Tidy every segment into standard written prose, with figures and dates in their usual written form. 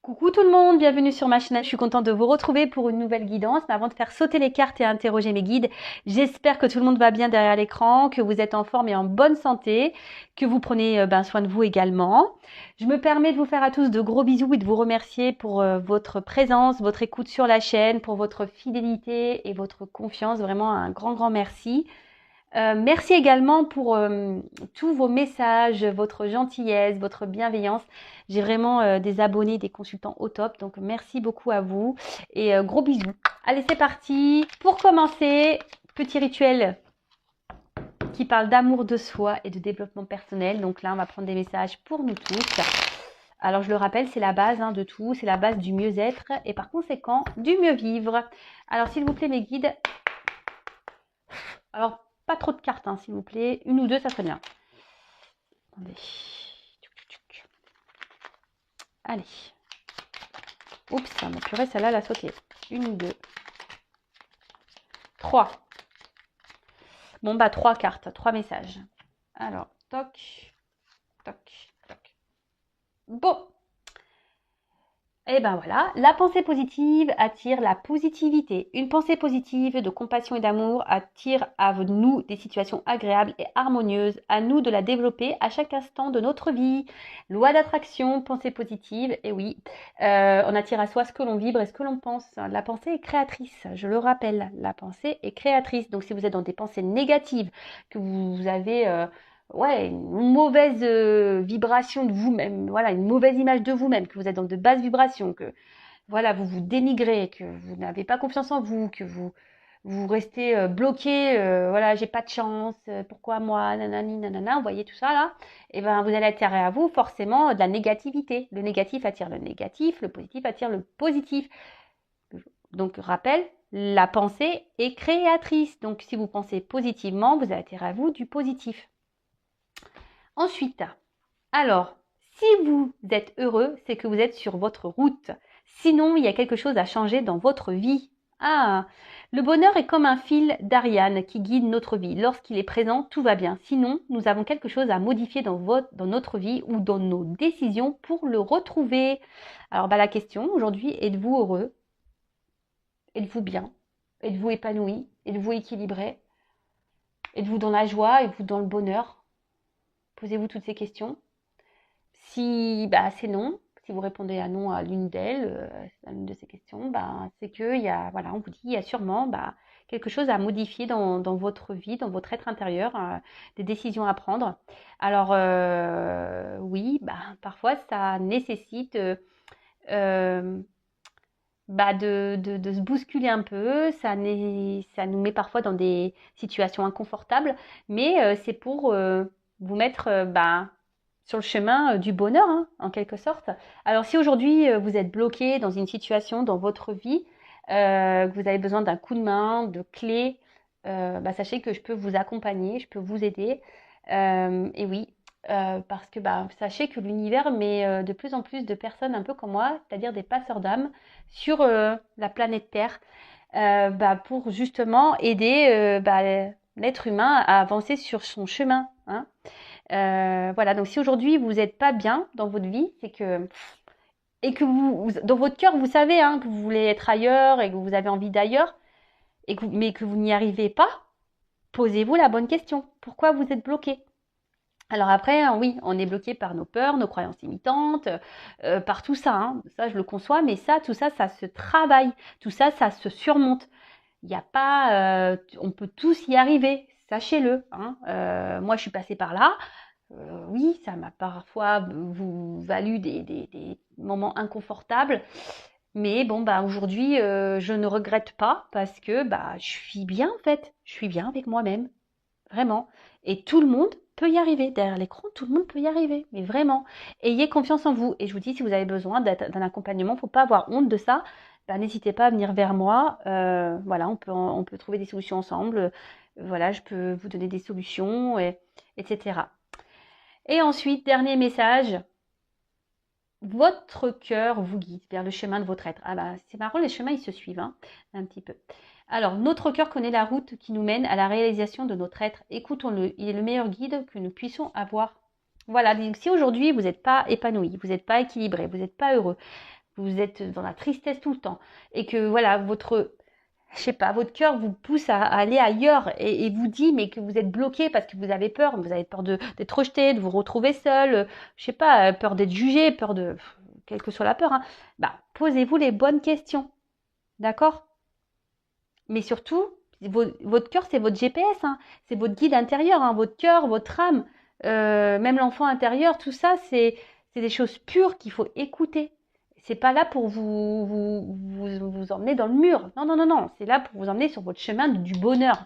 Coucou tout le monde, bienvenue sur ma chaîne. Je suis contente de vous retrouver pour une nouvelle guidance. Mais avant de faire sauter les cartes et interroger mes guides, j'espère que tout le monde va bien derrière l'écran, que vous êtes en forme et en bonne santé, que vous prenez soin de vous également. Je me permets de vous faire à tous de gros bisous et de vous remercier pour votre présence, votre écoute sur la chaîne, pour votre fidélité et votre confiance. Vraiment un grand merci. Merci également pour tous vos messages, votre gentillesse, votre bienveillance. J'ai vraiment des abonnés, des consultants au top. Donc, merci beaucoup à vous et gros bisous. Allez, c'est parti. Pour commencer, petit rituel qui parle d'amour de soi et de développement personnel. Donc là, on va prendre des messages pour nous tous. Alors, je le rappelle, c'est la base de tout. C'est la base du mieux-être et par conséquent, du mieux-vivre. Alors, s'il vous plaît, mes guides. Alors, pas trop de cartes, s'il vous plaît. Une ou deux, ça serait bien. Attendez. Allez. Oups, ma purée, celle-là, elle a sauté. Une ou deux. Trois. Bon, bah, trois cartes, trois messages. Alors, toc, toc, toc. Bon. Et ben voilà, la pensée positive attire la positivité. Une pensée positive de compassion et d'amour attire à nous des situations agréables et harmonieuses. À nous de la développer à chaque instant de notre vie. Loi d'attraction, pensée positive. Et oui, on attire à soi ce que l'on vibre et ce que l'on pense. La pensée est créatrice, je le rappelle. La pensée est créatrice. Donc si vous êtes dans des pensées négatives, que vous avez... une mauvaise vibration de vous-même, voilà, une mauvaise image de vous-même, que vous êtes dans de basses vibrations, que voilà, vous vous dénigrez, que vous n'avez pas confiance en vous, que vous restez bloqué, voilà, j'ai pas de chance, pourquoi moi, nanani, nanana, vous voyez tout ça là, et ben vous allez attirer à vous forcément de la négativité. Le négatif attire le négatif, le positif attire le positif. Donc rappel, la pensée est créatrice. Donc si vous pensez positivement, vous allez attirer à vous du positif. Ensuite, alors, si vous êtes heureux, c'est que vous êtes sur votre route. Sinon, il y a quelque chose à changer dans votre vie. Ah, le bonheur est comme un fil d'Ariane qui guide notre vie. Lorsqu'il est présent, tout va bien. Sinon, nous avons quelque chose à modifier dans notre vie ou dans nos décisions pour le retrouver. Alors, la question aujourd'hui, êtes-vous heureux? Êtes-vous bien? Êtes-vous épanoui? Êtes-vous équilibré? Êtes-vous dans la joie? Êtes-vous dans le bonheur? Posez-vous toutes ces questions. Si c'est non, si vous répondez à non à l'une d'elles, à l'une de ces questions, c'est que on vous dit, il y a sûrement quelque chose à modifier dans votre vie, dans votre être intérieur, des décisions à prendre. Alors oui, parfois ça nécessite de se bousculer un peu, ça nous met parfois dans des situations inconfortables, mais c'est pour vous mettre sur le chemin du bonheur, en quelque sorte. Alors si aujourd'hui vous êtes bloqué dans une situation dans votre vie, que vous avez besoin d'un coup de main, de clés, sachez que je peux vous accompagner, je peux vous aider. Et oui, parce que sachez que l'univers met de plus en plus de personnes un peu comme moi, c'est-à-dire des passeurs d'âme, sur la planète Terre, pour justement aider l'être humain à avancer sur son chemin. Voilà, donc si aujourd'hui vous n'êtes pas bien dans votre vie, c'est que et que dans votre cœur vous savez que vous voulez être ailleurs et que vous avez envie d'ailleurs, mais que vous n'y arrivez pas, posez-vous la bonne question. Pourquoi vous êtes bloqué? Alors après, oui, on est bloqué par nos peurs, nos croyances limitantes, par tout ça. Ça, je le conçois, mais tout ça, ça se travaille. Tout ça, ça se surmonte. Il n'y a pas, on peut tous y arriver, sachez-le. Moi, je suis passée par là. Oui, ça m'a parfois valu des moments inconfortables. Mais bon, aujourd'hui, je ne regrette pas parce que je suis bien en fait. Je suis bien avec moi-même. Vraiment. Et tout le monde peut y arriver. Derrière l'écran, tout le monde peut y arriver. Mais vraiment. Ayez confiance en vous. Et je vous dis, si vous avez besoin d'un accompagnement, il ne faut pas avoir honte de ça. N'hésitez pas à venir vers moi. Voilà, on peut trouver des solutions ensemble. Voilà, je peux vous donner des solutions, etc. Et ensuite, dernier message. Votre cœur vous guide vers le chemin de votre être. C'est marrant, les chemins, ils se suivent un petit peu. Alors, notre cœur connaît la route qui nous mène à la réalisation de notre être. Écoutons-le, il est le meilleur guide que nous puissions avoir. Voilà, donc si aujourd'hui vous n'êtes pas épanoui, vous n'êtes pas équilibré, vous n'êtes pas heureux, que vous êtes dans la tristesse tout le temps et que voilà, je sais pas, votre cœur vous pousse à aller ailleurs et vous dit mais que vous êtes bloqué parce que vous avez peur d'être rejeté, de vous retrouver seul, je sais pas, peur d'être jugé, peur de quelle que soit la peur, hein, bah posez-vous les bonnes questions, d'accord? Mais surtout, votre cœur c'est votre GPS, hein, c'est votre guide intérieur, hein, votre cœur, votre âme, même l'enfant intérieur, tout ça c'est des choses pures qu'il faut écouter. C'est pas là pour vous emmener dans le mur. Non, non, non, non. C'est là pour vous emmener sur votre chemin du bonheur.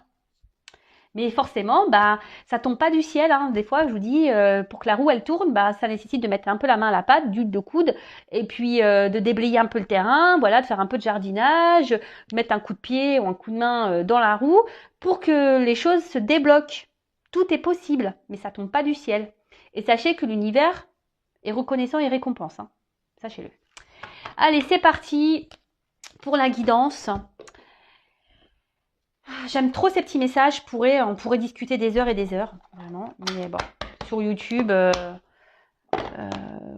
Mais forcément, bah, ça tombe pas du ciel. Hein. Des fois, je vous dis, pour que la roue elle tourne, bah, ça nécessite de mettre un peu la main à la pâte, d'huile de coude, et puis de déblayer un peu le terrain, voilà, de faire un peu de jardinage, de mettre un coup de pied ou un coup de main dans la roue pour que les choses se débloquent. Tout est possible, mais ça tombe pas du ciel. Et sachez que l'univers est reconnaissant et récompense. Hein. Sachez-le. Allez, c'est parti pour la guidance. J'aime trop ces petits messages. On pourrait discuter des heures et des heures, vraiment. Mais bon, sur YouTube,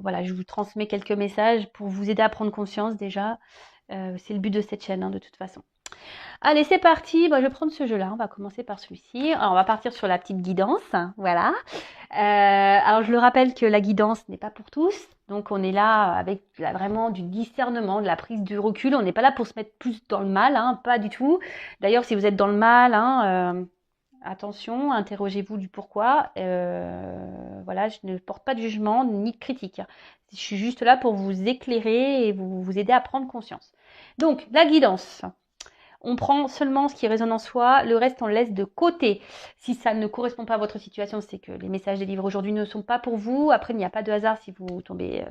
voilà, je vous transmets quelques messages pour vous aider à prendre conscience déjà. C'est le but de cette chaîne, hein, de toute façon. Allez, c'est parti. Bon, je vais prendre ce jeu-là. On va commencer par celui-ci. Alors, on va partir sur la petite guidance. Voilà. Alors, je le rappelle que la guidance n'est pas pour tous. Donc, on est là avec vraiment du discernement, de la prise de recul. On n'est pas là pour se mettre plus dans le mal, hein, pas du tout. D'ailleurs, si vous êtes dans le mal, hein, attention, interrogez-vous du pourquoi. Voilà, je ne porte pas de jugement ni de critique. Je suis juste là pour vous éclairer et vous aider à prendre conscience. Donc, la guidance. On prend seulement ce qui résonne en soi, le reste on le laisse de côté. Si ça ne correspond pas à votre situation, c'est que les messages délivrés aujourd'hui ne sont pas pour vous. Après, il n'y a pas de hasard si vous tombez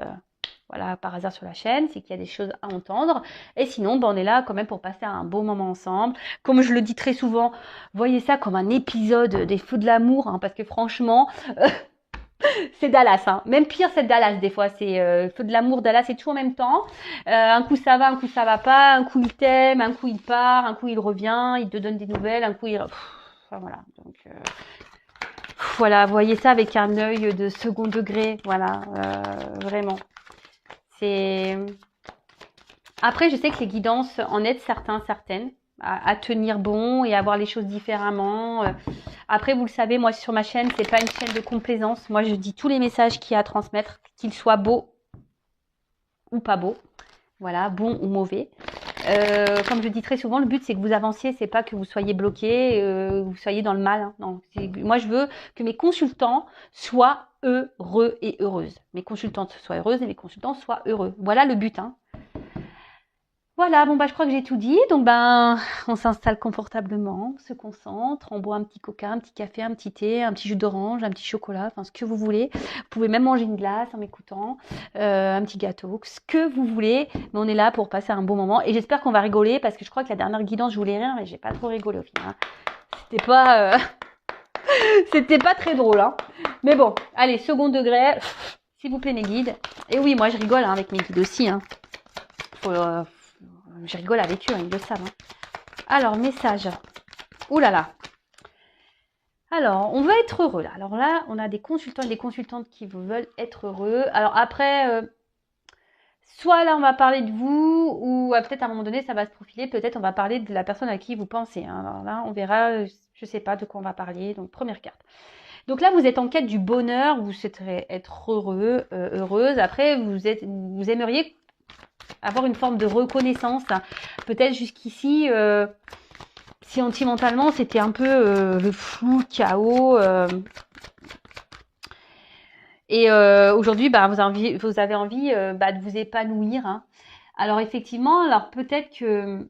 voilà, par hasard sur la chaîne, c'est qu'il y a des choses à entendre. Et sinon, on est là quand même pour passer un beau moment ensemble. Comme je le dis très souvent, voyez ça comme un épisode des Feux de l'amour, hein, parce que franchement... c'est Dallas, hein. Même pire, c'est Dallas des fois. C'est Feu de l'amour, Dallas, c'est tout en même temps. Un coup ça va, un coup ça va pas. Un coup il t'aime, un coup il part, un coup il revient, il te donne des nouvelles, un coup il... Enfin voilà. Donc voilà, voyez ça avec un œil de second degré. Voilà, vraiment. C'est. Après, je sais que les guidances en aident certains, certaines à tenir bon et à voir les choses différemment. Après, vous le savez, moi sur ma chaîne, c'est pas une chaîne de complaisance. Moi, je dis tous les messages qu'il y a à transmettre, qu'ils soient beaux ou pas beaux. Voilà, bons ou mauvais. Comme je dis très souvent, le but c'est que vous avanciez, c'est pas que vous soyez bloqué, vous soyez dans le mal. Hein. Non, moi je veux que mes consultants soient heureux et heureuses. Mes consultantes soient heureuses et mes consultants soient heureux. Voilà le but. Hein. Voilà, bon bah je crois que j'ai tout dit. Donc on s'installe confortablement, on se concentre, on boit un petit coca, un petit café, un petit thé, un petit jus d'orange, un petit chocolat, enfin ce que vous voulez. Vous pouvez même manger une glace en m'écoutant, un petit gâteau, ce que vous voulez. Mais on est là pour passer un bon moment et j'espère qu'on va rigoler parce que je crois que la dernière guidance je voulais rire mais j'ai pas trop rigolé au final. Hein. C'était pas très drôle. Hein. Mais bon, allez, second degré, s'il vous plaît mes guides. Et oui, moi je rigole hein, avec mes guides aussi. Hein. Je rigole avec eux, ils le savent. Hein. Alors, message. Ouh là là. Alors, on veut être heureux là. Alors là, on a des consultants et des consultantes qui veulent être heureux. Alors après, soit là, on va parler de vous, ou peut-être à un moment donné, ça va se profiler. Peut-être on va parler de la personne à qui vous pensez. Hein. Alors là, on verra, je sais pas de quoi on va parler. Donc, première carte. Donc là, vous êtes en quête du bonheur, vous souhaiterez être heureux, heureuse. Après, vous aimeriez avoir une forme de reconnaissance. Peut-être jusqu'ici, sentimentalement, c'était un peu le flou, le chaos. Et aujourd'hui, vous avez envie de vous épanouir. Hein. Alors effectivement, alors peut-être que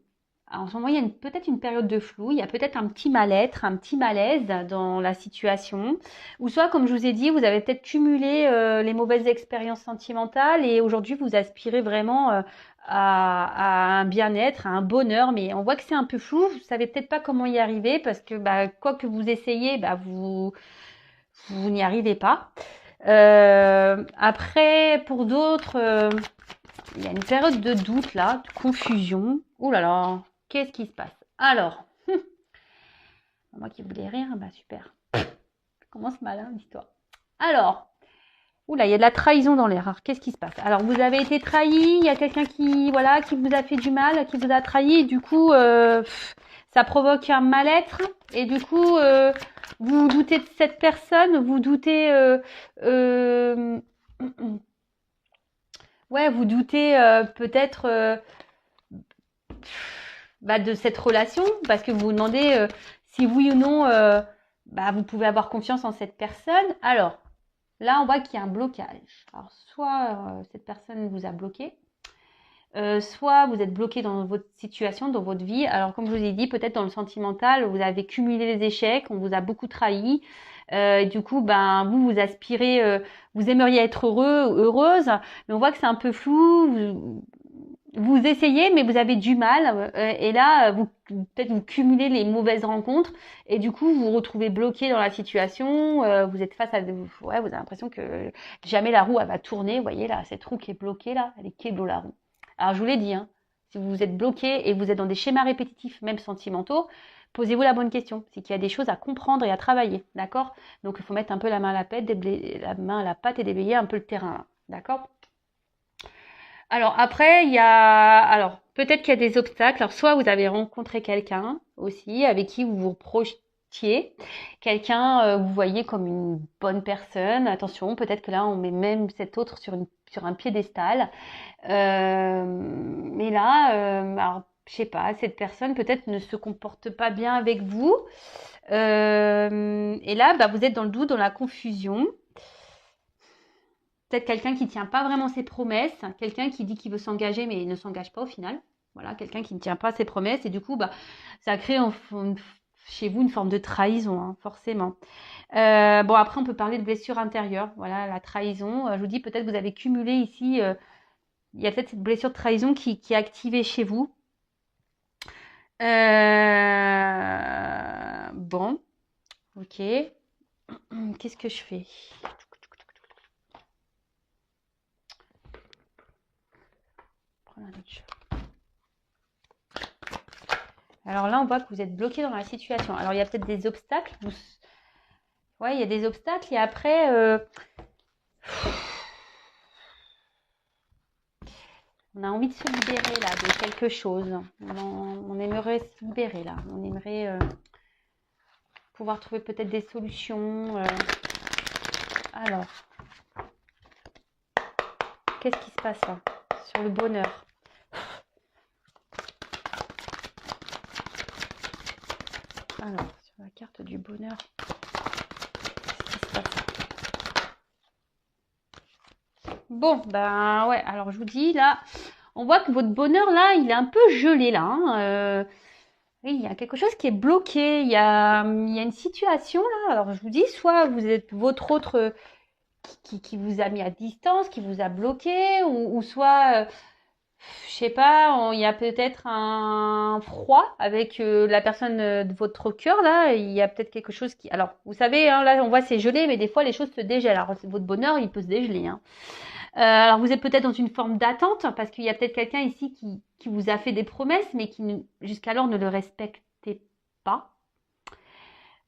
en ce moment, il y a peut-être une période de flou, il y a peut-être un petit mal-être, un petit malaise dans la situation. Ou soit, comme je vous ai dit, vous avez peut-être cumulé les mauvaises expériences sentimentales et aujourd'hui, vous aspirez vraiment à un bien-être, à un bonheur. Mais on voit que c'est un peu flou, vous savez peut-être pas comment y arriver parce que quoi que vous essayez, vous n'y arrivez pas. Après, pour d'autres, il y a une période de doute là, de confusion. Ouh là là, qu'est-ce qui se passe? Alors, moi qui voulais rire, super. Ça commence mal, hein, l'histoire. Alors, Oula, il y a de la trahison dans l'air. Alors, qu'est-ce qui se passe? Alors, vous avez été trahi, il y a quelqu'un qui, voilà, qui vous a fait du mal, qui vous a trahi, et du coup, ça provoque un mal-être, et du coup, vous doutez de cette personne, vous doutez, euh, ouais, vous doutez peut-être de cette relation, parce que vous vous demandez si oui ou non, vous pouvez avoir confiance en cette personne. Alors, là, on voit qu'il y a un blocage. Alors, soit cette personne vous a bloqué, soit vous êtes bloqué dans votre situation, dans votre vie. Alors, comme je vous ai dit, peut-être dans le sentimental, vous avez cumulé les échecs, on vous a beaucoup trahi. Du coup, vous aspirez, vous aimeriez être heureux, heureuse, mais on voit que c'est un peu flou. Vous essayez, mais vous avez du mal. Et là, peut-être vous cumulez les mauvaises rencontres et du coup, vous vous retrouvez bloqué dans la situation. Vous êtes face à, vous avez l'impression que jamais la roue elle va tourner. Vous voyez là, cette roue qui est bloquée là, elle est kélo la roue. Alors je vous l'ai dit, hein, si vous êtes bloqué et vous êtes dans des schémas répétitifs, même sentimentaux, posez-vous la bonne question. C'est qu'il y a des choses à comprendre et à travailler, d'accord? Donc il faut mettre un peu la main à la pâte et déblayer un peu le terrain, d'accord? Alors après, il y a, alors peut-être qu'il y a des obstacles. Alors soit vous avez rencontré quelqu'un aussi avec qui vous vous projetiez, quelqu'un vous voyez comme une bonne personne. Attention, peut-être que là on met même cet autre sur un piédestal. Mais là, alors je sais pas, cette personne peut-être ne se comporte pas bien avec vous. Et là, vous êtes dans le doute, dans la confusion. Peut-être quelqu'un qui ne tient pas vraiment ses promesses, quelqu'un qui dit qu'il veut s'engager mais il ne s'engage pas au final. Voilà, quelqu'un qui ne tient pas ses promesses et du coup, ça crée chez vous une forme de trahison, hein, forcément. Bon, après, on peut parler de blessure intérieure. Voilà, la trahison. Je vous dis, peut-être vous avez cumulé ici, il y a peut-être cette blessure de trahison qui est activée chez vous. Bon, ok. Qu'est-ce que je fais? Alors là, on voit que vous êtes bloqué dans la situation. Alors, il y a peut-être des obstacles. Ouais, il y a des obstacles. Et après, on a envie de se libérer là de quelque chose. On aimerait se libérer là. On aimerait pouvoir trouver peut-être des solutions. Alors, qu'est-ce qui se passe là sur le bonheur? Alors, sur la carte du bonheur, qu'est-ce qui se passe? Bon, ouais, alors je vous dis là, on voit que votre bonheur là, il est un peu gelé là. Hein, oui, il y a quelque chose qui est bloqué. Il y a une situation là. Alors je vous dis, soit vous êtes votre autre qui vous a mis à distance, qui vous a bloqué, ou soit je sais pas, il y a peut-être un froid avec la personne de votre cœur là. Il y a peut-être quelque chose qui. Alors, vous savez, hein, là on voit c'est gelé, mais des fois les choses se dégèlent. Alors votre bonheur, il peut se dégeler. Hein. Alors vous êtes peut-être dans une forme d'attente parce qu'il y a peut-être quelqu'un ici qui vous a fait des promesses, mais qui jusqu'alors ne le respectait pas.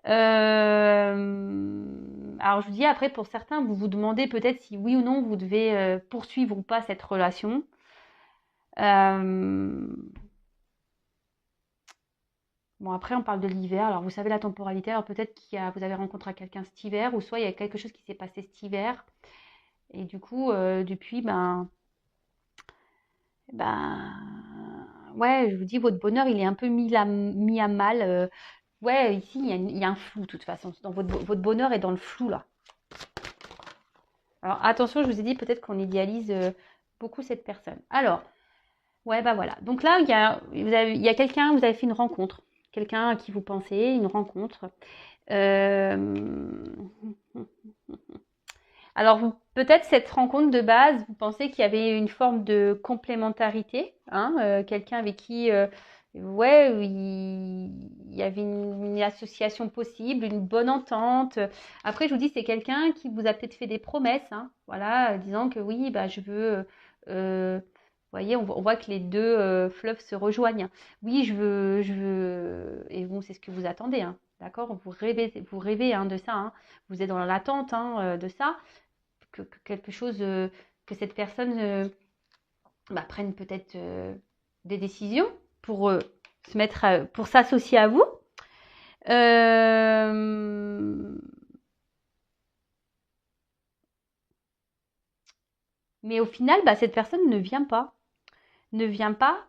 Alors je vous dis après pour certains, vous vous demandez peut-être si oui ou non vous devez poursuivre ou pas cette relation. Bon, après, on parle de l'hiver. Alors, vous savez la temporalité. Alors, peut-être vous avez rencontré quelqu'un cet hiver, ou soit il y a quelque chose qui s'est passé cet hiver. Et du coup, depuis, ouais, je vous dis, votre bonheur, il est un peu mis à mal. Ouais, ici, il y a un flou, de toute façon. Dans votre bonheur est dans le flou, là. Alors, attention, je vous ai dit, peut-être qu'on idéalise beaucoup cette personne. Alors, ouais, voilà. Donc là, il y a quelqu'un, vous avez fait une rencontre. Quelqu'un à qui vous pensez, une rencontre. Alors, peut-être cette rencontre de base, vous pensez qu'il y avait une forme de complémentarité, hein, quelqu'un avec qui, ouais, il y avait une association possible, une bonne entente. Après, je vous dis, c'est quelqu'un qui vous a peut-être fait des promesses, hein, voilà, disant que oui, je veux. Vous voyez, on voit que les deux fleuves se rejoignent. Oui, je veux, et bon, c'est ce que vous attendez, hein, d'accord? Vous rêvez hein, de ça, hein. Vous êtes dans l'attente hein, de ça que quelque chose, que cette personne prenne peut-être des décisions pour se mettre, pour s'associer à vous. Mais au final, cette personne ne vient pas. Ne vient pas.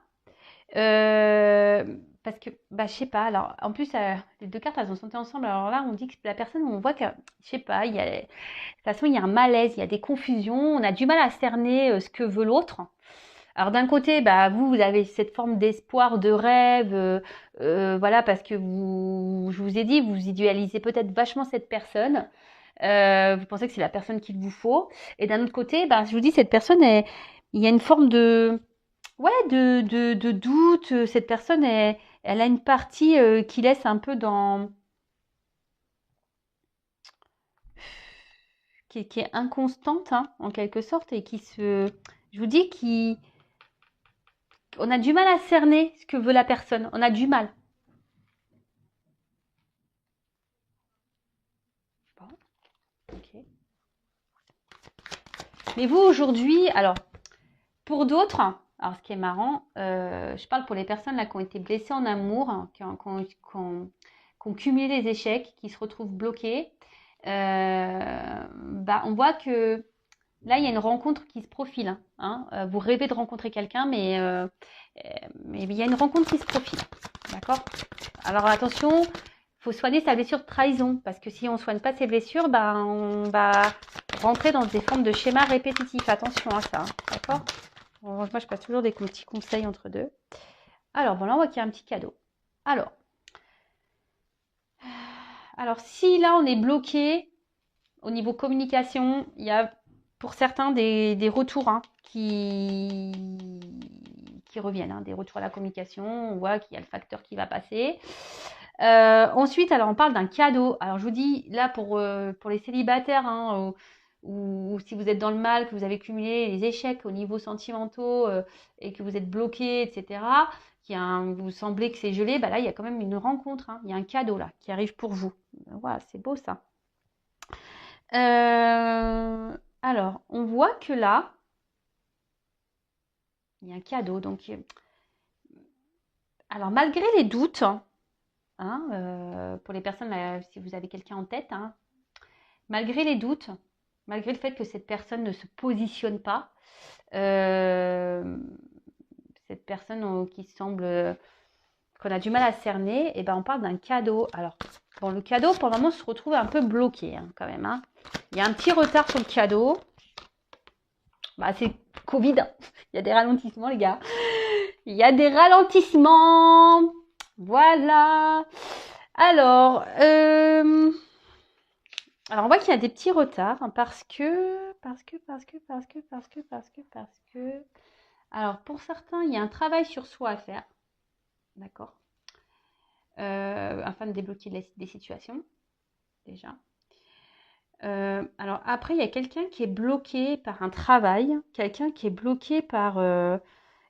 Parce que, je sais pas. Alors, en plus, les deux cartes, elles ont sauté ensemble. Alors là, on dit que la personne, on voit que, je sais pas, de toute façon, il y a un malaise, il y a des confusions. On a du mal à cerner ce que veut l'autre. Alors d'un côté, vous avez cette forme d'espoir, de rêve, voilà, parce que je vous ai dit, vous idéalisez peut-être vachement cette personne. Vous pensez que c'est la personne qu'il vous faut. Et d'un autre côté, je vous dis, cette personne, il y a une forme de, ouais, de doute. Cette personne, elle a une partie qui laisse un peu dans, qui est inconstante, hein, en quelque sorte, et je vous dis, on a du mal à cerner ce que veut la personne. On a du mal. Bon, ok. Mais vous, aujourd'hui, alors, pour d'autres, alors ce qui est marrant, je parle pour les personnes là qui ont été blessées en amour, hein, qui ont cumulé les échecs, qui se retrouvent bloquées. On voit que là, il y a une rencontre qui se profile. Hein. Vous rêvez de rencontrer quelqu'un, mais il y a une rencontre qui se profile. D'accord? Alors attention, il faut soigner sa blessure de trahison, parce que si on ne soigne pas ses blessures, on va rentrer dans des formes de schémas répétitifs. Attention à ça. D'accord? Moi, je passe toujours des petits conseils entre deux. Alors, bon, là, on voit qu'il y a un petit cadeau. Alors, si là, on est bloqué au niveau communication, il y a pour certains des retours qui reviennent, des retours à la communication. On voit qu'il y a le facteur qui va passer. Ensuite, alors, on parle d'un cadeau. Alors, je vous dis, là, pour les célibataires, ou si vous êtes dans le mal, que vous avez cumulé les échecs au niveau sentimentaux et que vous êtes bloqué, etc., vous semblez que c'est gelé, là, il y a quand même une rencontre. Il y a un cadeau là qui arrive pour vous. Voilà, c'est beau ça. Alors, on voit que là, il y a un cadeau. Donc, alors, malgré les doutes, pour les personnes, si vous avez quelqu'un en tête, malgré les doutes, malgré le fait que cette personne ne se positionne pas, cette personne qui semble qu'on a du mal à cerner, on parle d'un cadeau. Alors, bon, le cadeau, pour le moment, se retrouve un peu bloqué quand même. Il y a un petit retard sur le cadeau. C'est Covid. Il y a des ralentissements, les gars. Il y a des ralentissements. Voilà. Alors, on voit qu'il y a des petits retards parce que. Alors, pour certains, il y a un travail sur soi à faire. D'accord. Afin de débloquer des situations, déjà. Alors, après, il y a quelqu'un qui est bloqué par un travail, quelqu'un qui est bloqué par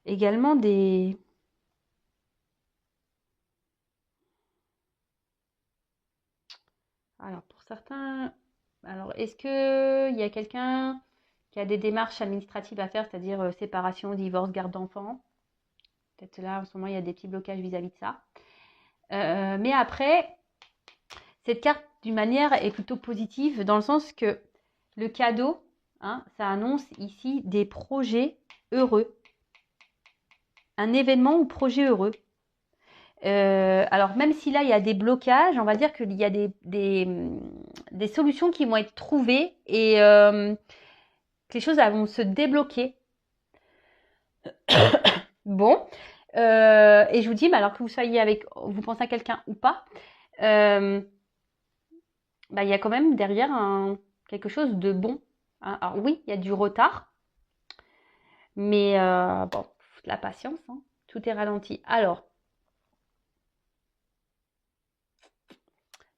également des. Alors, pour certains. Alors, est-ce qu'il y a quelqu'un qui a des démarches administratives à faire, c'est-à-dire séparation, divorce, garde d'enfants? Peut-être là, en ce moment, il y a des petits blocages vis-à-vis de ça. Mais après, cette carte, d'une manière, est plutôt positive dans le sens que le cadeau, ça annonce ici des projets heureux. Un événement ou projet heureux. Alors, même si là, il y a des blocages, on va dire qu'il y a des solutions qui vont être trouvées et que les choses vont se débloquer. Bon. Et je vous dis, alors que vous pensez à quelqu'un ou pas, il y a quand même derrière quelque chose de bon. Alors oui, il y a du retard, mais bon, la patience, tout est ralenti. Alors,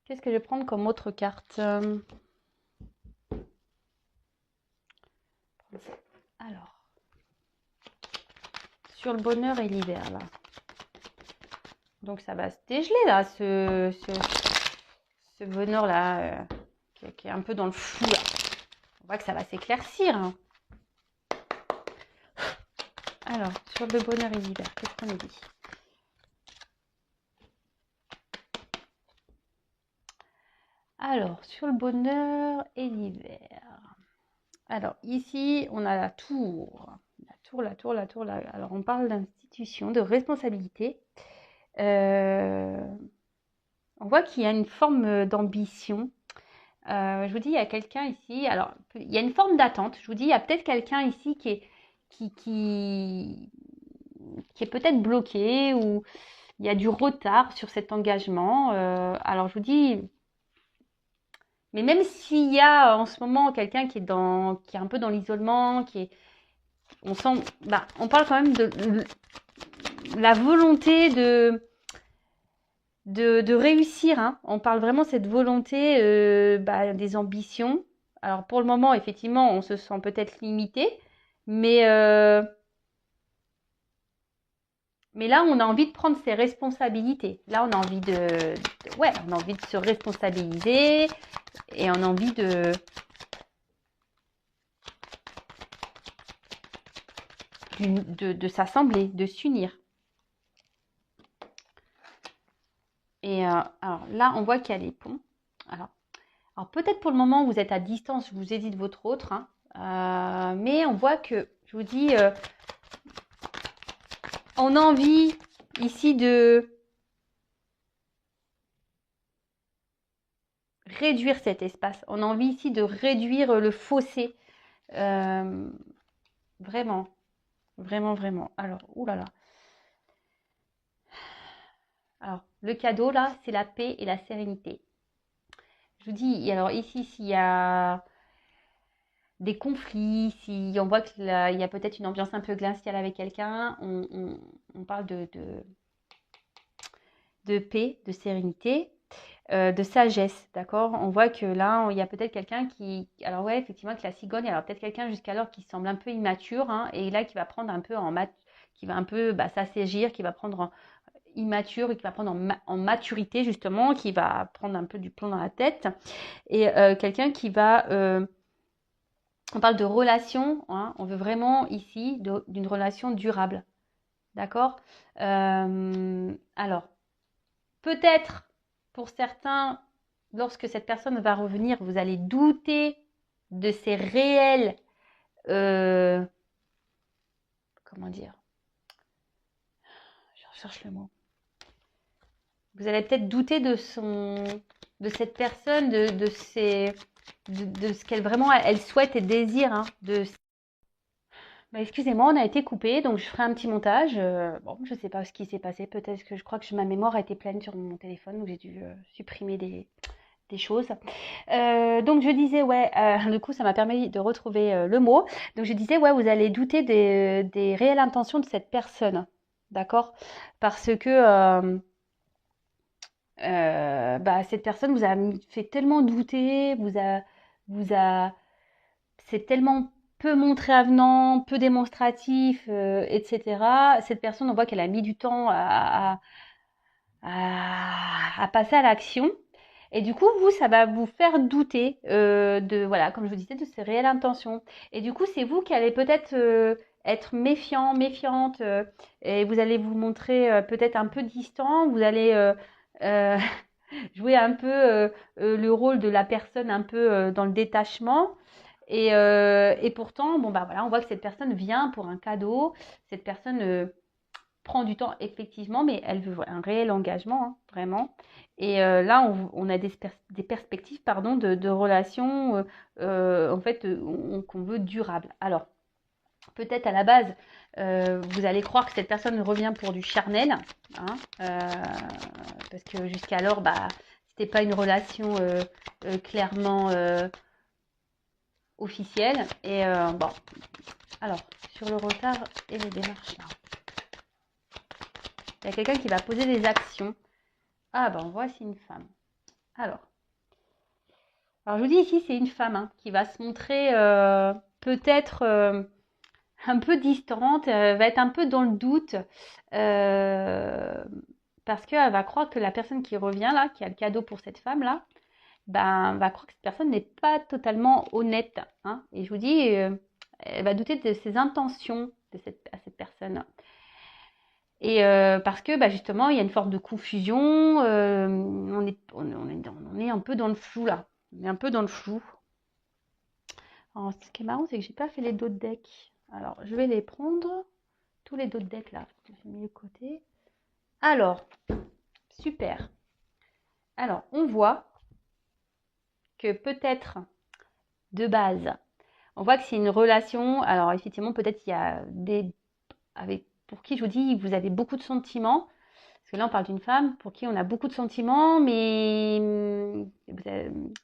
qu'est-ce que je vais prendre comme autre carte? Alors, sur le bonheur et l'hiver, là. Donc, ça va se dégeler, là, ce bonheur-là, qui est un peu dans le flou, là. voit que ça va s'éclaircir. Hein. Alors, sur le bonheur et l'hiver, qu'est-ce qu'on a dit? Alors, sur le bonheur et l'hiver. Alors, ici, on a la tour. La tour. Alors, on parle d'institution, de responsabilité. On voit qu'il y a une forme d'ambition. Je vous dis, il y a quelqu'un ici. Alors, il y a une forme d'attente. Je vous dis, il y a peut-être quelqu'un ici qui est peut-être bloqué ou il y a du retard sur cet engagement. Alors, je vous dis, mais même s'il y a en ce moment quelqu'un qui est un peu dans l'isolement, on sent, on parle quand même de la volonté de réussir. Hein. On parle vraiment de cette volonté, des ambitions. Alors pour le moment, effectivement, on se sent peut-être limité, mais là, on a envie de prendre ses responsabilités. Là, on a envie on a envie de se responsabiliser et on a envie de s'assembler, de s'unir. Et alors là, on voit qu'il y a les ponts. Alors peut-être pour le moment, vous êtes à distance, je vous ai dit de votre autre. Hein, mais on voit que, je vous dis, on a envie ici de réduire cet espace. On a envie ici de réduire le fossé. Vraiment. Alors, oulala. Alors, le cadeau, là, c'est la paix et la sérénité. Je vous dis, alors ici, s'il y a des conflits, si on voit qu'il y a peut-être une ambiance un peu glaciale avec quelqu'un, on parle de paix, de sérénité, de sagesse, d'accord? On voit que là, il y a peut-être quelqu'un alors ouais, effectivement, que la cigogne, alors peut-être quelqu'un jusqu'alors qui semble un peu immature, hein, et là qui va prendre un peu qui va un peu s'assagir, qui va prendre immature et qui va prendre en maturité justement, qui va prendre un peu du plomb dans la tête, et quelqu'un qui va on parle de relation, hein, on veut vraiment ici d'une relation durable, d'accord? Alors, peut-être pour certains, lorsque cette personne va revenir, vous allez douter de ses réels, comment dire? Je recherche le mot. Vous allez peut-être douter de cette personne, de ce qu'elle vraiment elle souhaite et désire. Hein, excusez-moi, on a été coupé, donc je ferai un petit montage. Bon, je ne sais pas ce qui s'est passé. Peut-être que je crois que ma mémoire a été pleine sur mon téléphone, donc j'ai dû supprimer des choses. Donc je disais, ouais, du coup ça m'a permis de retrouver le mot. Donc je disais, ouais, vous allez douter des réelles intentions de cette personne. D'accord? Parce que cette personne vous a fait tellement douter, c'est tellement peu montré avenant, peu démonstratif, etc. Cette personne, on voit qu'elle a mis du temps à passer à l'action. Et du coup, vous, ça va vous faire douter voilà, comme je vous disais, de ses réelles intentions. Et du coup, c'est vous qui allez peut-être être méfiant, méfiante, et vous allez vous montrer peut-être un peu distant. Vous allez jouer un peu le rôle de la personne un peu dans le détachement. Et pourtant, voilà, on voit que cette personne vient pour un cadeau. Cette personne prend du temps, effectivement, mais elle veut un réel engagement, hein, vraiment. Et là, on a des perspectives pardon, de relations en fait, qu'on veut durables. Alors, peut-être à la base, vous allez croire que cette personne revient pour du charnel, hein, parce que jusqu'alors, c'était pas une relation clairement officielle. Et bon, alors, sur le retard et les démarches là. Il y a quelqu'un qui va poser des actions. Ah voici une femme. Alors je vous dis ici, c'est une femme hein, qui va se montrer peut-être un peu distante, va être un peu dans le doute, parce qu'elle va croire que la personne qui revient là, qui a le cadeau pour cette femme là, ben, va croire que cette personne n'est pas totalement honnête. Hein. Et je vous dis, elle va douter de ses intentions à cette personne. Et parce que bah, justement, il y a une forme de confusion. On est un peu dans le flou là. On est un peu dans le flou. Alors, ce qui est marrant, c'est que j'ai pas fait les dos de deck. Alors, je vais les prendre. Tous les dos de deck là. J'ai mis de côté. Alors, super. Alors, on voit que peut-être de base, on voit que c'est une relation. Alors, effectivement, peut-être il y a des pour qui je vous dis, vous avez beaucoup de sentiments. Parce que là, on parle d'une femme pour qui on a beaucoup de sentiments, mais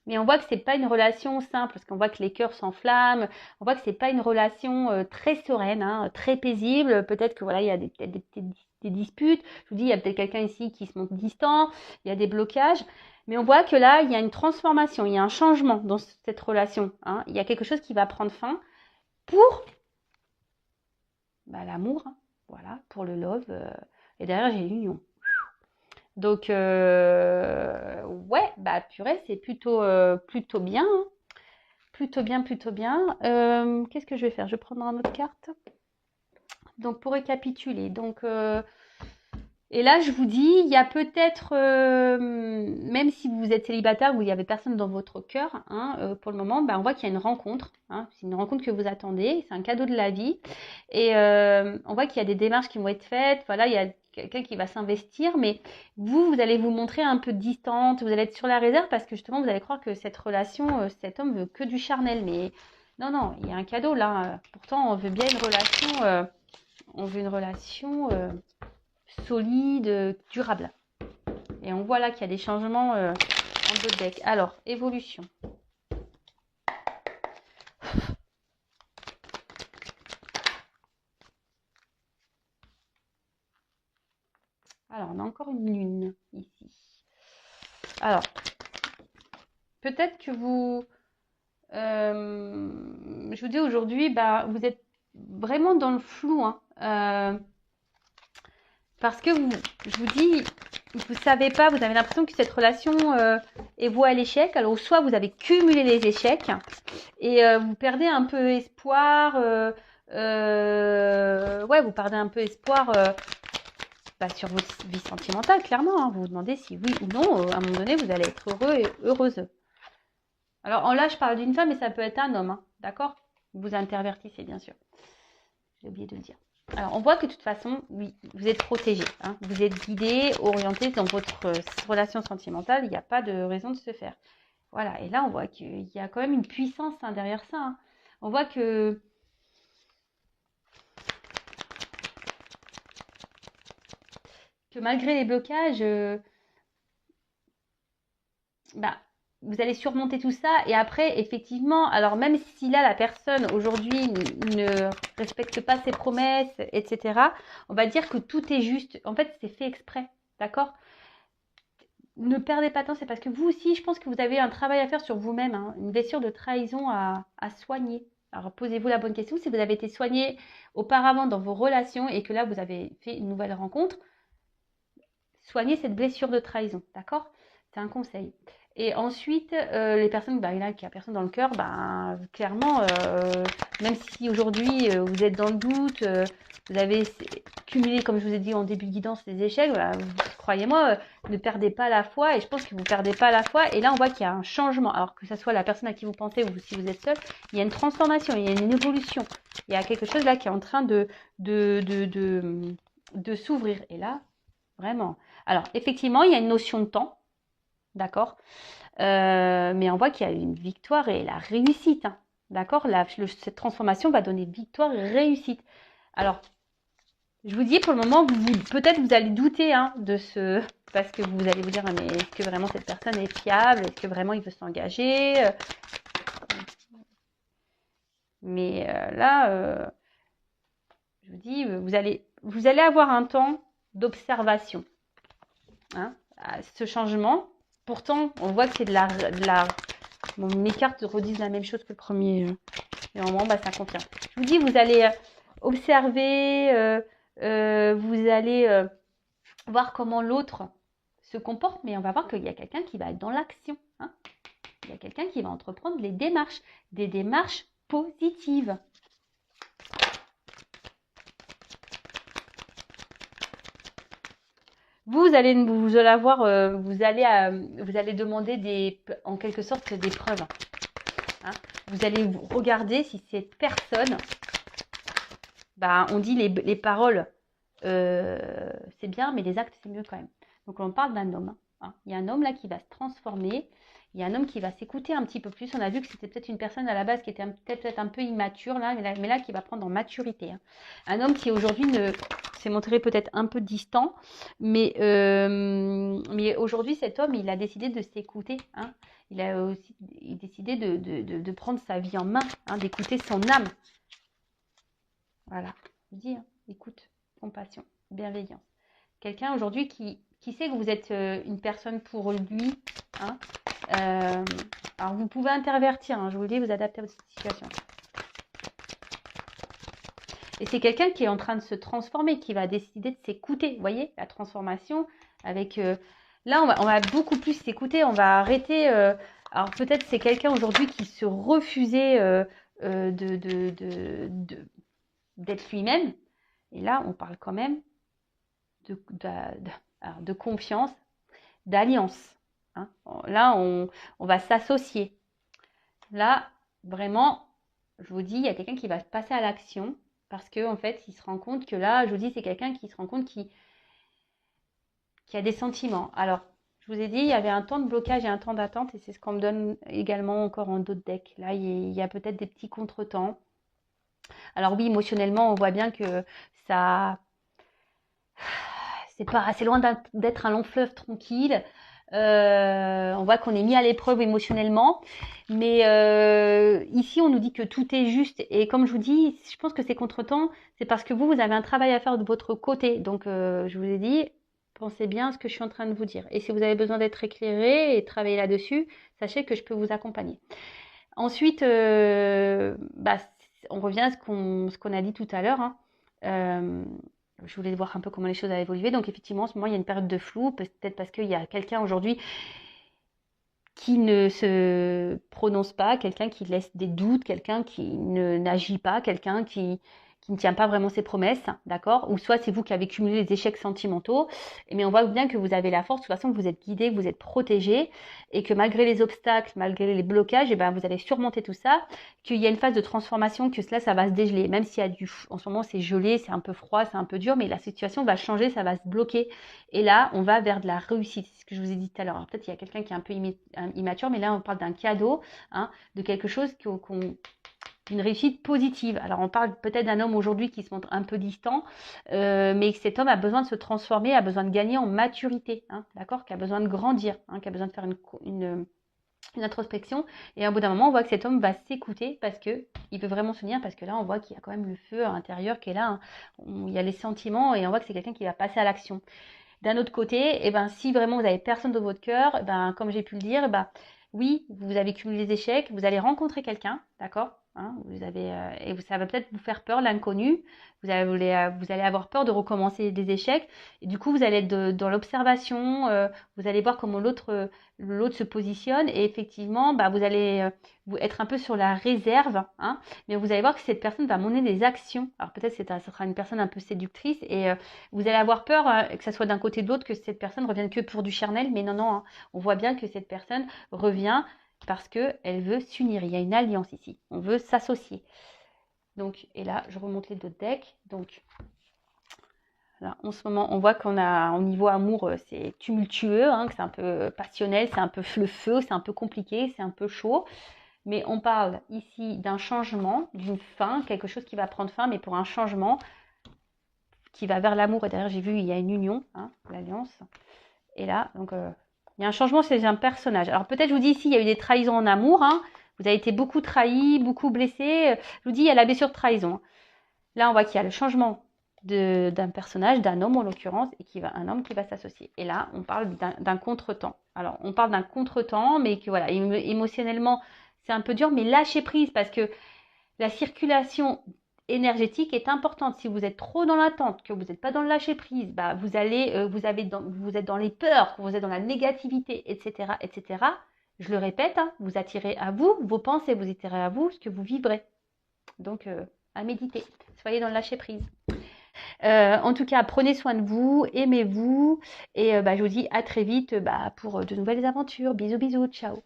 on voit que c'est pas une relation simple, parce qu'on voit que les cœurs s'enflamment. On voit que c'est pas une relation très sereine, hein, très paisible. Peut-être que voilà, il y a des disputes. Je vous dis, il y a peut-être quelqu'un ici qui se montre distant. Il y a des blocages. Mais on voit que là, il y a une transformation, il y a un changement dans cette relation. Hein. Il y a quelque chose qui va prendre fin pour l'amour, hein. Voilà, pour le love. Et derrière, j'ai l'union. Donc, ouais, bah purée, c'est plutôt bien. Hein. Plutôt bien, plutôt bien. Qu'est-ce que je vais faire? Je vais prendre une autre carte. Donc, pour récapituler. Donc, et là, je vous dis, il y a peut-être, même si vous êtes célibataire ou il n'y avait personne dans votre cœur, hein, pour le moment, bah, on voit qu'il y a une rencontre. Hein, c'est une rencontre que vous attendez. C'est un cadeau de la vie. Et on voit qu'il y a des démarches qui vont être faites. Voilà, il y a quelqu'un qui va s'investir. Mais vous allez vous montrer un peu distante. Vous allez être sur la réserve parce que justement, vous allez croire que cette relation, cet homme veut que du charnel. Mais non, non, il y a un cadeau là. Pourtant, on veut bien une relation. On veut une relation solide, durable. Et on voit là qu'il y a des changements en dos de deck. Alors, évolution. Alors, on a encore une lune ici. Alors, peut-être que vous... je vous dis aujourd'hui, bah, vous êtes vraiment dans le flou. Hein, parce que je vous dis, vous ne savez pas, vous avez l'impression que cette relation est vouée à l'échec. Alors, soit vous avez cumulé les échecs et vous perdez un peu espoir. Ouais, vous perdez un peu espoir sur votre vie sentimentale, clairement. Hein. Vous vous demandez si oui ou non, à un moment donné, vous allez être heureux et heureuse. Alors là, je parle d'une femme, mais ça peut être un homme. Hein. D'accord? Vous intervertissez, bien sûr. J'ai oublié de le dire. Alors, on voit que de toute façon, oui, vous êtes protégé. Hein. Vous êtes guidé, orienté dans votre relation sentimentale. Il n'y a pas de raison de se faire. Voilà. Et là, on voit qu'il y a quand même une puissance hein, derrière ça. Hein. On voit que... malgré les blocages, vous allez surmonter tout ça. Et après, effectivement, alors même si là, la personne aujourd'hui ne respecte pas ses promesses, etc., on va dire que tout est juste. En fait, c'est fait exprès. D'accord? Ne perdez pas de temps, c'est parce que vous aussi, je pense que vous avez un travail à faire sur vous-même, hein, une blessure de trahison à soigner. Alors, posez-vous la bonne question. Si vous avez été soigné auparavant dans vos relations et que là, vous avez fait une nouvelle rencontre, soignez cette blessure de trahison, d'accord? C'est un conseil. Et ensuite, les personnes, là, il n'y a personne dans le cœur, clairement, même si aujourd'hui vous êtes dans le doute, vous avez cumulé, comme je vous ai dit en début de guidance, les échecs, croyez-moi, ne perdez pas la foi, et je pense que vous ne perdez pas la foi, et là on voit qu'il y a un changement, alors que ce soit la personne à qui vous pensez ou si vous êtes seul, il y a une transformation, il y a une évolution, il y a quelque chose là qui est en train de s'ouvrir, et là, vraiment. Alors, effectivement, il y a une notion de temps, d'accord, mais on voit qu'il y a une victoire et la réussite, hein, d'accord. Cette transformation va donner victoire et réussite. Alors, je vous dis, pour le moment, peut-être vous allez douter hein, de ce... Parce que vous allez vous dire, mais est-ce que vraiment cette personne est fiable? Est-ce que vraiment il veut s'engager? Mais là, je vous dis, vous allez avoir un temps d'observation. Hein, à ce changement. Pourtant, on voit que c'est de la... Bon, mes cartes redisent la même chose que le premier. Et au moment, ça confirme. Je vous dis, vous allez observer, vous allez voir comment l'autre se comporte, mais on va voir qu'il y a quelqu'un qui va être dans l'action. Hein. il y a quelqu'un qui va entreprendre des démarches positives. Vous allez demander en quelque sorte des preuves. Hein. Vous allez regarder si cette personne, on dit les paroles, c'est bien, mais les actes, c'est mieux quand même. Donc, on parle d'un homme. Hein. Il y a un homme là qui va se transformer. Il y a un homme qui va s'écouter un petit peu plus. On a vu que c'était peut-être une personne à la base qui était peut-être un peu immature, là, mais là qui va prendre en maturité. Hein. Un homme qui aujourd'hui s'est montré peut-être un peu distant, mais aujourd'hui, cet homme, il a décidé de s'écouter. Hein. Il a aussi décidé de prendre sa vie en main, hein, d'écouter son âme. Voilà, je vous dis, hein, écoute, compassion, bienveillance. Quelqu'un aujourd'hui qui sait que vous êtes une personne pour lui. Hein. Alors, vous pouvez intervertir, hein, je vous le dis, vous adaptez à votre situation. Et c'est quelqu'un qui est en train de se transformer, qui va décider de s'écouter. Vous voyez, la transformation avec... là, on va beaucoup plus s'écouter, on va arrêter... alors, peut-être c'est quelqu'un aujourd'hui qui se refusait d'être lui-même. Et là, on parle quand même de confiance, d'alliance. Hein. Là, on va s'associer. Là, vraiment, je vous dis, il y a quelqu'un qui va passer à l'action parce qu'en fait, il se rend compte que là, je vous dis, c'est quelqu'un qui se rend compte qui a des sentiments. Alors, je vous ai dit, il y avait un temps de blocage et un temps d'attente et c'est ce qu'on me donne également encore en d'autres decks. Là, il y a peut-être des petits contretemps. Alors oui, émotionnellement, on voit bien que ça... c'est loin d'être un long fleuve tranquille. On voit qu'on est mis à l'épreuve émotionnellement, mais ici on nous dit que tout est juste et comme je vous dis, je pense que ces contretemps, c'est parce que vous avez un travail à faire de votre côté. Donc je vous ai dit, pensez bien à ce que je suis en train de vous dire. Et si vous avez besoin d'être éclairé et travailler là-dessus, sachez que je peux vous accompagner. Ensuite, on revient à ce qu'on a dit tout à l'heure. Hein. Je voulais voir un peu comment les choses avaient évolué. Donc effectivement, en ce moment, il y a une période de flou, peut-être parce qu'il y a quelqu'un aujourd'hui qui ne se prononce pas, quelqu'un qui laisse des doutes, quelqu'un qui n'agit pas, quelqu'un qui ne tient pas vraiment ses promesses, d'accord? Ou soit c'est vous qui avez cumulé les échecs sentimentaux, mais on voit bien que vous avez la force, de toute façon, que vous êtes guidé, que vous êtes protégé, et que malgré les obstacles, malgré les blocages, vous allez surmonter tout ça, qu'il y a une phase de transformation, que cela, ça va se dégeler, même s'il y a en ce moment, c'est gelé, c'est un peu froid, c'est un peu dur, mais la situation va changer, ça va se bloquer, et là, on va vers de la réussite, c'est ce que je vous ai dit tout à l'heure. Peut-être il y a quelqu'un qui est un peu immature, mais là, on parle d'un cadeau, hein, de quelque chose d'une réussite positive. Alors, on parle peut-être d'un homme aujourd'hui qui se montre un peu distant, mais cet homme a besoin de se transformer, a besoin de gagner en maturité, hein, d'accord, qui a besoin de grandir, hein, qui a besoin de faire une introspection. Et au bout d'un moment, on voit que cet homme va s'écouter parce qu'il veut vraiment se tenir, parce que là, on voit qu'il y a quand même le feu à l'intérieur qui est là, hein. Il y a les sentiments et on voit que c'est quelqu'un qui va passer à l'action. D'un autre côté, si vraiment vous n'avez personne dans votre cœur, comme j'ai pu le dire, oui, vous avez cumulé les échecs, vous allez rencontrer quelqu'un, d'accord, hein, et ça va peut-être vous faire peur, l'inconnu, vous allez avoir peur de recommencer des échecs, et du coup, vous allez être dans l'observation, vous allez voir comment l'autre se positionne, et effectivement, vous allez être un peu sur la réserve, hein, mais vous allez voir que cette personne va mener des actions. Alors peut-être ça sera une personne un peu séductrice, et vous allez avoir peur que ça soit d'un côté ou de l'autre, que cette personne revienne que pour du charnel, mais non, hein, on voit bien que cette personne revient parce qu'elle veut s'unir. Il y a une alliance ici, on veut s'associer. Donc, et là, je remonte les deux decks. Donc, là, en ce moment, on voit qu'on a, au niveau amour, c'est tumultueux, hein, que c'est un peu passionnel, c'est un peu le feu, c'est un peu compliqué, c'est un peu chaud. Mais on parle ici d'un changement, d'une fin, quelque chose qui va prendre fin, mais pour un changement qui va vers l'amour. Et derrière, j'ai vu, il y a une union, hein, l'alliance. Et là, donc, il y a un changement chez un personnage. Alors peut-être, je vous dis ici, il y a eu des trahisons en amour. Hein. Vous avez été beaucoup trahi, beaucoup blessé. Je vous dis, il y a la blessure de trahison. Là, on voit qu'il y a le changement d'un personnage, d'un homme en l'occurrence, et un homme qui va s'associer. Et là, on parle d'un contretemps. Alors, on parle d'un contretemps, mais que voilà, émotionnellement, c'est un peu dur, mais lâchez prise parce que la circulation énergétique est importante. Si vous êtes trop dans l'attente, que vous n'êtes pas dans le lâcher prise, vous êtes dans les peurs, que vous êtes dans la négativité, etc., etc. Je le répète, hein, vous attirez à vous vos pensées, vous attirez à vous ce que vous vibrez. Donc, à méditer. Soyez dans le lâcher prise. En tout cas, prenez soin de vous, aimez-vous. Et je vous dis à très vite pour de nouvelles aventures. Bisous, bisous, ciao.